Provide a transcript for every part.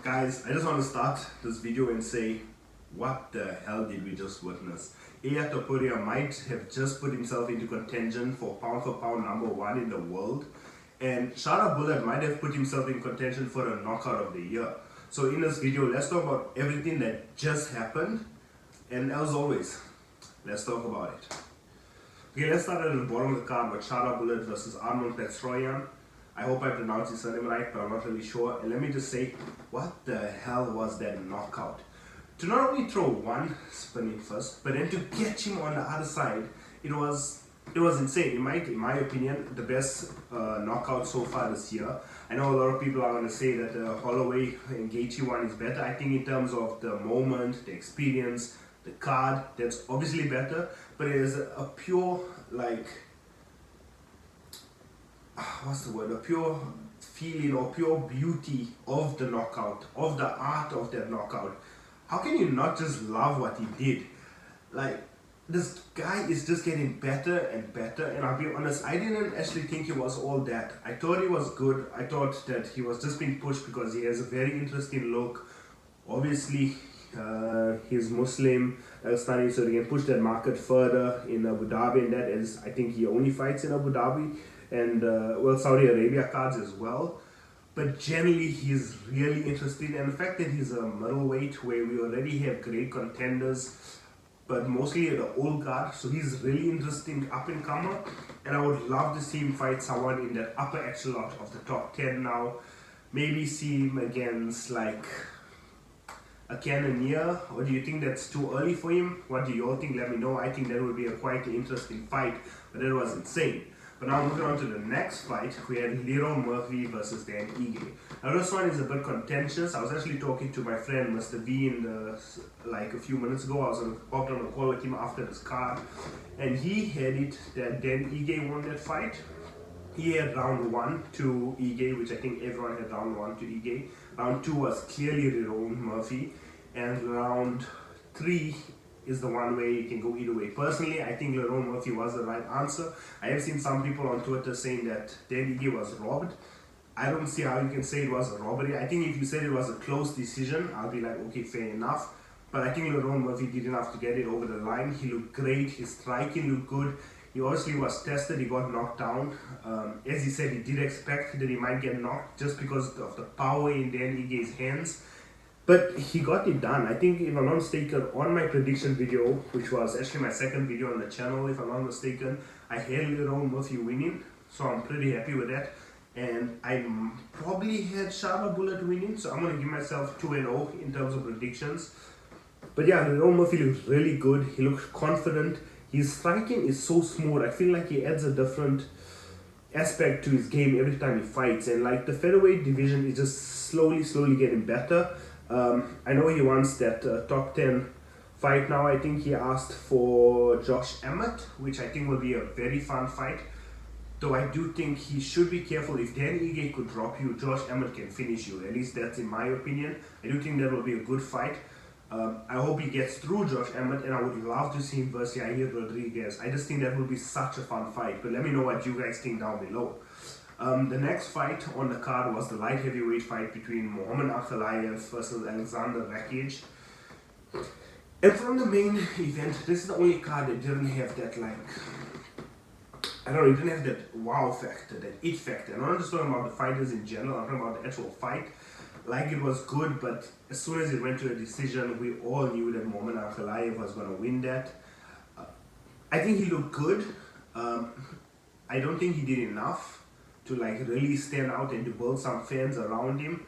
Guys, I just want to start this video and say, what the hell did we just witness? Ilia Topuria might have just put himself into contention for pound number one in the world, and Shara Bullet might have put himself in contention for a knockout of the year. So in this video, let's talk about everything that just happened, and as always, let's talk about it. Okay, let's start at the bottom of the card with Shara Bullet versus Arnold Petrosyan. I hope I pronounced his surname right, but I'm not really sure. And let me just say, what the hell was that knockout? To not only throw one spinning first, but then to catch him on the other side, it was insane. In my opinion, the best knockout so far this year. I know a lot of people are going to say that the Holloway and Gaethje one is better. I think in terms of the moment, the experience, the card, that's obviously better. But it is a pure, a pure feeling or pure beauty of the knockout, of the art of that knockout. How can you not just love what he did? Like, this guy is just getting better and better, and I'll be honest, I didn't actually think he was all that. I thought he was good. I thought that he was just being pushed because he has a very interesting look. Obviously, he's Muslim, Pakistani, so they can push that market further in Abu Dhabi, and that is, I think he only fights in Abu Dhabi and Saudi Arabia cards as well. But generally, he's really interesting, and the fact that he's a middleweight where we already have great contenders, but mostly at the old guard, so he's really interesting up and comer, and I would love to see him fight someone in that upper echelon of the top 10 now. Maybe see him against like a Cannonier, or do you think that's too early for him? What do you all think? Let me know. I think that would be a quite interesting fight, but that was insane. But now moving on to the next fight, we had Leroy Murphy versus Dan Ige. Now this one is a bit contentious. I was actually talking to my friend Mr. V like a few minutes ago. I was hopped on a call with him after this card, and he had it that Dan Ige won that fight. He had round 1 to Ige, which I think everyone had round 1 to Ige. Round 2 was clearly Leroy Murphy, and round 3 is the one where you can go either way. Personally, I think Leroy Murphy was the right answer. I have seen some people on Twitter saying that Dan Ige was robbed. I don't see how you can say it was a robbery. I think if you said it was a close decision, I'll be like, okay, fair enough. But I think Leroy Murphy did enough to get it over the line. He looked great. His striking looked good. He obviously was tested. He got knocked down. As he said, he did expect that he might get knocked just because of the power in Dan Ige's hands. But he got it done. I think, if I'm not mistaken, on my prediction video, which was actually my second video on the channel, if I'm not mistaken, I had Leroy Murphy winning. So I'm pretty happy with that. And I probably had Shara Bullet winning. So I'm going to give myself 2-0 in terms of predictions. But yeah, Leroy Murphy looks really good. He looks confident. His striking is so smooth. I feel like he adds a different aspect to his game every time he fights. And like the featherweight division is just slowly getting better. I know he wants that top 10 fight now. I think he asked for Josh Emmett, which I think will be a very fun fight. Though I do think he should be careful. If Dan Ige could drop you, Josh Emmett can finish you. At least that's in my opinion. I do think that will be a good fight. I hope he gets through Josh Emmett, and I would love to see him versus Yair Rodriguez. I just think that will be such a fun fight. But let me know what you guys think down below. The next fight on the card was the light heavyweight fight between Muhammad Ankalaev versus Alexander Rakic. And from the main event, this is the only card that didn't have that, it didn't have that wow factor, that it factor. I'm not just talking about the fighters in general, I'm talking about the actual fight. Like, it was good, but as soon as it went to a decision, we all knew that Muhammad Ankalaev was going to win that. I think he looked good. I don't think he did enough to really stand out and to build some fans around him.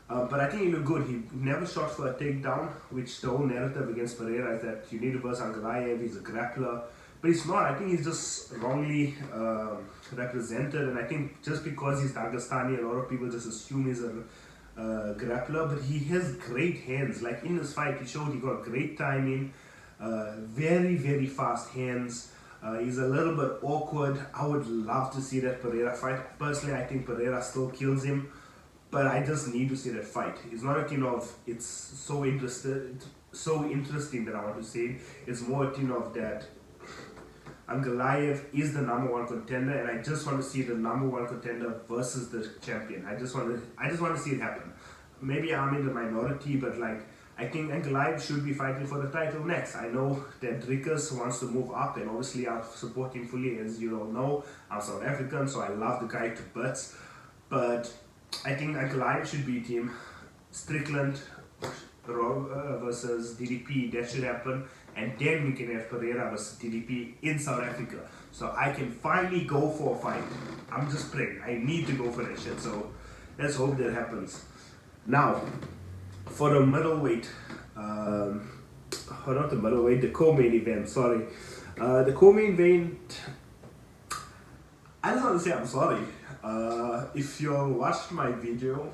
But I think he looked good. He never shot for a takedown, which the whole narrative against Pereira is that you need to verse Ankalaev, he's a grappler. But he's not. I think he's just wrongly represented, and I think just because he's Dagestani, a lot of people just assume he's a grappler, but he has great hands. Like in this fight, he showed he got great timing, very fast hands. He's a little bit awkward. I would love to see that Pereira fight. Personally, I think Pereira still kills him, but I just need to see that fight. It's not a thing of it's so interesting that I want to see it. It's more a thing of that Ankalaev is the #1 contender, and I just want to see the #1 contender versus the champion. I just want to see it happen. maybe I'm in the minority, but like I think Ankalaev should be fighting for the title next. I know that Dricus wants to move up, and obviously I support him fully. As you all know, I'm South African, so I love the guy to bits. But I think Ankalaev should beat him. Strickland versus DDP, that should happen. And then we can have Pereira versus DDP in South Africa. So I can finally go for a fight. I'm just praying. I need to go for that shit. So let's hope that happens. Now, for the middleweight, not the middleweight, the co-main event, sorry. The co-main event, I just want to say I'm sorry. If you all watched my video,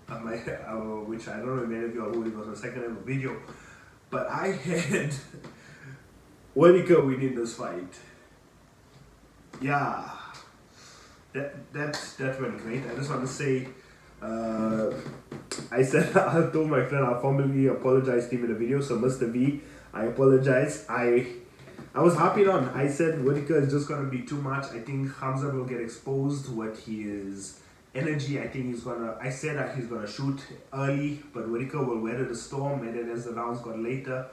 which I don't know if many of you all who, it was my second ever video, but I had Whittaker winning this fight. Yeah, that went great. I just want to say, I said I told my friend I formally apologized to him in the video. So Mr. V, I apologize. I was harping on. I said Whittaker is just gonna be too much. I think Hamza will get exposed with his energy. I think I said that he's gonna shoot early, but Whittaker will weather the storm. And then as the rounds got later,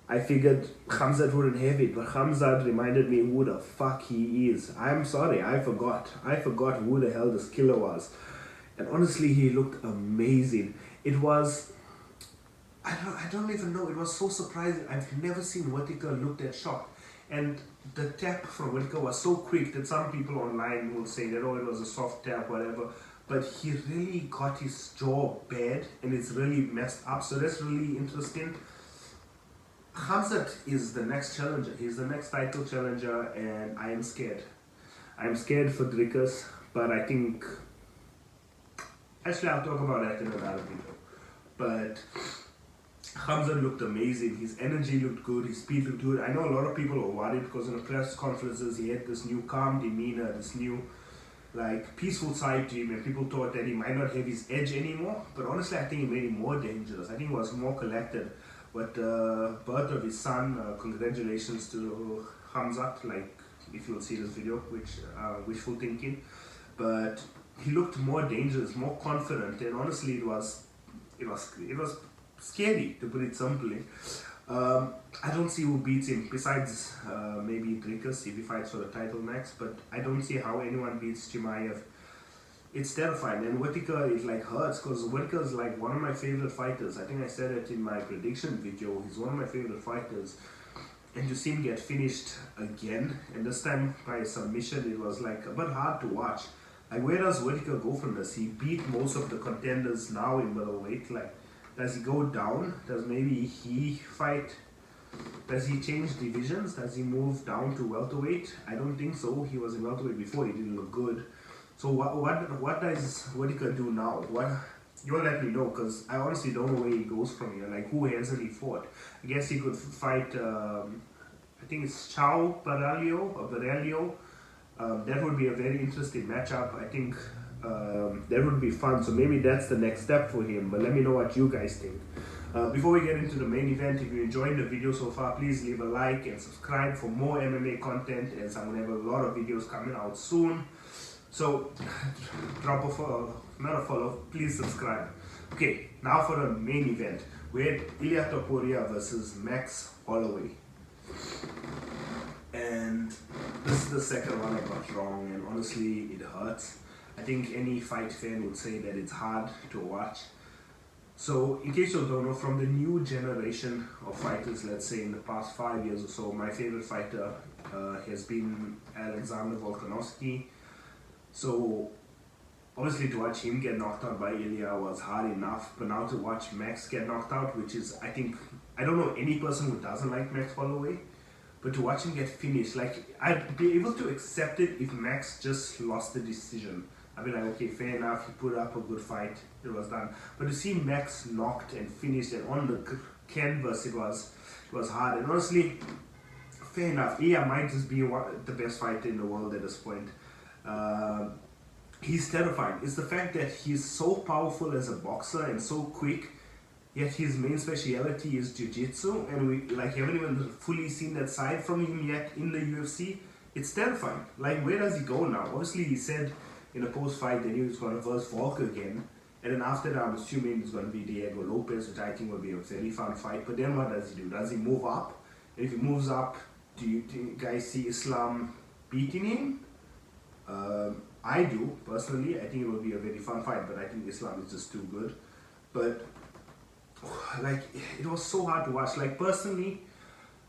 I figured Khamzat wouldn't have it, but Khamzat reminded me who the fuck he is. I'm sorry, I forgot who the hell this killer was. And honestly, he looked amazing. It was, I don't even know, it was so surprising. I've never seen Whittaker look that shocked. And the tap from Whittaker was so quick that some people online will say that, oh, it was a soft tap, whatever. But he really got his jaw bad and it's really messed up. So that's really interesting. Khamzat is the next challenger. He's the next title challenger, and I am scared. I'm scared for Dricus, but I think... Actually, I'll talk about that in another video. But Khamzat looked amazing. His energy looked good. His speed looked good. I know a lot of people are worried because in the press conferences, he had this new calm demeanor, this new peaceful side to him, and people thought that he might not have his edge anymore. But honestly, I think he made him more dangerous. I think he was more collected. But the birth of his son, congratulations to Khamzat, if you'll see this video, which wishful thinking. But he looked more dangerous, more confident, and honestly it was scary, to put it simply. I don't see who beats him besides maybe Dricus if he fights for the title next, but I don't see how anyone beats Chimaev. It's terrifying, and Whittaker is hurts because Whittaker is one of my favorite fighters. I think I said it in my prediction video. He's one of my favorite fighters, and to see him get finished again, and this time by submission, it was a bit hard to watch. Where does Whittaker go from this? He beat most of the contenders now in middleweight. Does he go down? Does maybe he fight? Does he change divisions? Does he move down to welterweight? I don't think so. He was in welterweight before. He didn't look good. So what does Whittaker do now? You'll let me know, because I honestly don't know where he goes from here. Who hasn't he fought? I guess he could fight, I think it's Baralio. That would be a very interesting matchup. I think that would be fun. So maybe that's the next step for him. But let me know what you guys think. Before we get into the main event, if you enjoyed the video so far, please leave a like and subscribe for more MMA content, as I'm going to have a lot of videos coming out soon. So drop a follow, not a follow, please subscribe. Okay, now for the main event. We had Ilia Topuria versus Max Holloway. And this is the second one I got wrong, and honestly it hurts. I think any fight fan would say that it's hard to watch. So in case you don't know, from the new generation of fighters, let's say in the past 5 years or so, my favorite fighter has been Alexander Volkanovski. So obviously to watch him get knocked out by Ilia was hard enough, but now to watch Max get knocked out, which is, I don't know any person who doesn't like Max Holloway, but to watch him get finished, I'd be able to accept it if Max just lost the decision. I'd be like, okay, fair enough, he put up a good fight, it was done. But to see Max knocked and finished and on the canvas, it was hard. And honestly, fair enough, Ilia might just be the best fighter in the world at this point. He's terrifying. It's the fact that he's so powerful as a boxer and so quick, yet his main speciality is jiu-jitsu, and we haven't even fully seen that side from him yet in the UFC. It's terrifying. Where does he go now? Obviously he said in a post-fight that he was going to verse Volk again, And then after that, I'm assuming it's going to be Diego Lopez, which I think will be a very fun fight. But then what does he do? Does he move up? And if he moves up, do you guys see Islam beating him? I do, personally. I think it will be a very fun fight, but I think Islam is just too good. But, like, it was so hard to watch. Like, personally,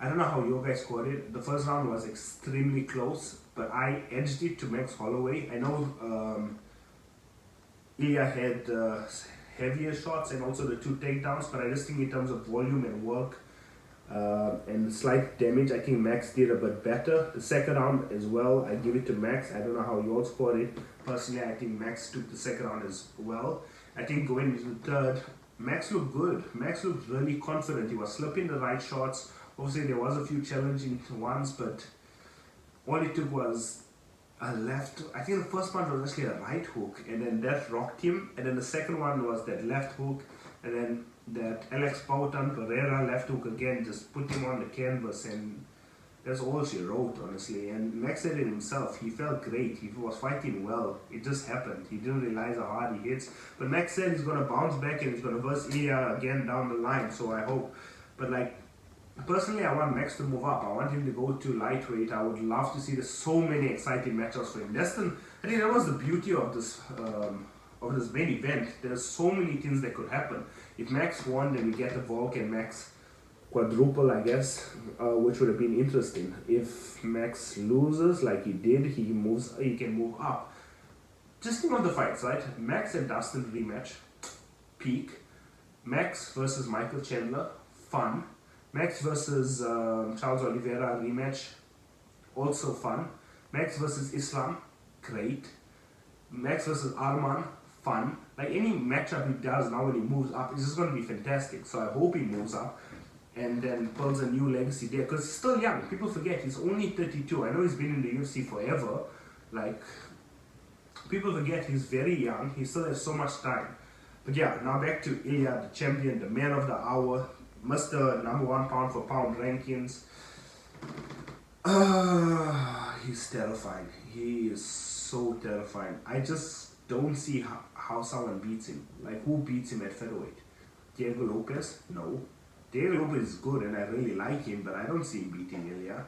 I don't know how you guys scored it. The first round was extremely close, but I edged it to Max Holloway. I know Ilia had heavier shots and also the 2 takedowns, but I just think in terms of volume and work and slight damage, I think Max did a bit better. The second round as well, I give it to Max. I don't know how you all scored it. Personally, I think Max took the second round as well. I think going into the third, Max looked good. Max looked really confident. He was slipping the right shots. Obviously, there was a few challenging ones, but all it took was a left. I think the first punch was actually a right hook, and then that rocked him. And then the second one was that left hook, and then that Alex Pautan Pereira left hook again just put him on the canvas, and that's all she wrote, honestly. And Max said it himself. He felt great. He was fighting well. It just happened. He didn't realize how hard he hits. But Max said he's gonna bounce back and he's gonna verse Ilia again down the line. So I hope. But like, personally, I want Max to move up. I want him to go to lightweight. I would love to see so many exciting matchups for him. I think that was the beauty of this main event. There's so many things that could happen. If Max won, then we get the Volk and Max quadruple, I guess, which would have been interesting. If Max loses, like he did, he can move up. Just think of the fights, right? Max and Dustin rematch, peak. Max versus Michael Chandler, fun. Max versus Charles Oliveira rematch, also fun. Max versus Islam, great. Max versus Arman, fun. Like any matchup he does now when he moves up, it's just going to be fantastic. So I hope he moves up and then builds a new legacy there. Because he's still young. People forget he's only 32. I know he's been in the UFC forever. Like, people forget he's very young. He still has so much time. But yeah, now back to Ilia, the champion, the man of the hour, Mr. number 1 pound for pound rankings. He's terrifying. He is so terrifying. I just don't see how someone beats him. Like, who beats him at featherweight? Diego Lopez? No. Diego Lopez is good and I really like him, but I don't see him beating Ilia.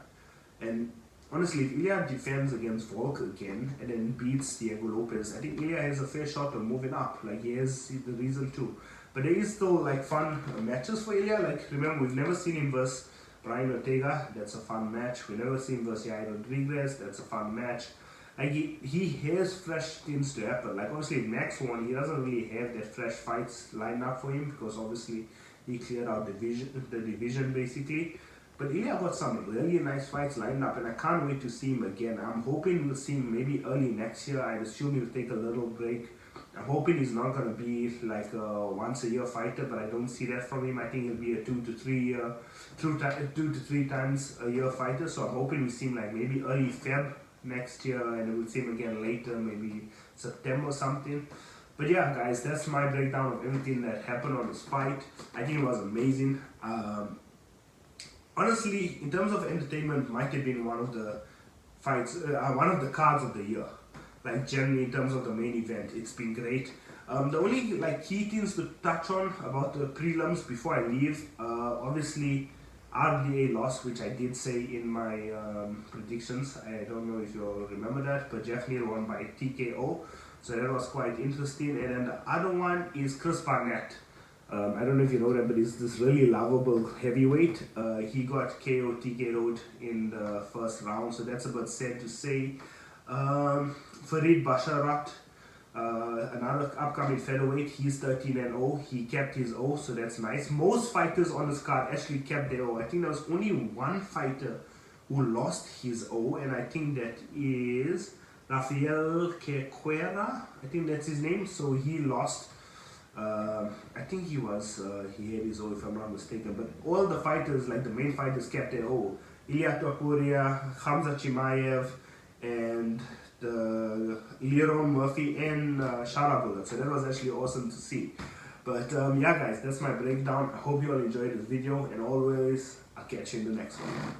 And honestly, if Ilia defends against Volk again and then beats Diego Lopez, I think Ilia has a fair shot of moving up. Like, he has the reason to. But there is still like fun matches for Ilia. Like, remember, we've never seen him versus Brian Ortega. That's a fun match. We've never seen him versus Yair Rodriguez. That's a fun match. Like, he has fresh things to happen. Like, obviously, if Max won, he doesn't really have that fresh fights lined up for him because obviously he cleared out the division basically. But Ilia got some really nice fights lined up, and I can't wait to see him again. I'm hoping we'll see him maybe early next year. I assume he'll take a little break. I'm hoping he's not going to be like a once-a-year fighter, but I don't see that from him. I think he'll be a 2 to 3 times a year fighter. So I'm hoping we see him like maybe early Feb next year, and then we'll see him again later, maybe September or something. But yeah, guys, that's my breakdown of everything that happened on this fight. I think it was amazing. Honestly, in terms of entertainment, might have been one of the fights, one of the cards of the year. Like, generally, in terms of the main event, it's been great. The only like key things to touch on about the prelims before I leave, obviously, RDA lost, which I did say in my predictions. I don't know if you all remember that, but Jeff Neal won by TKO, so that was quite interesting. And then the other one is Chris Barnett. I don't know if you know that, but he's this really lovable heavyweight. He got TKO'd in the first round, so that's a bit sad to say. Farid Basharat, another upcoming featherweight, he's 13-0. He kept his O, so that's nice. Most fighters on this card actually kept their O. I think there was only one fighter who lost his O, and I think that is Rafael Quequera. I think that's his name. So he lost. I think he had his O, if I'm not mistaken. But all the fighters, like the main fighters, kept their O. Ilia Topuria, Hamza Chimaev, and Leron Murphy and Sharabullet. So that was actually awesome to see. But yeah, guys, that's my breakdown. I hope you all enjoyed this video, and always, I'll catch you in the next one.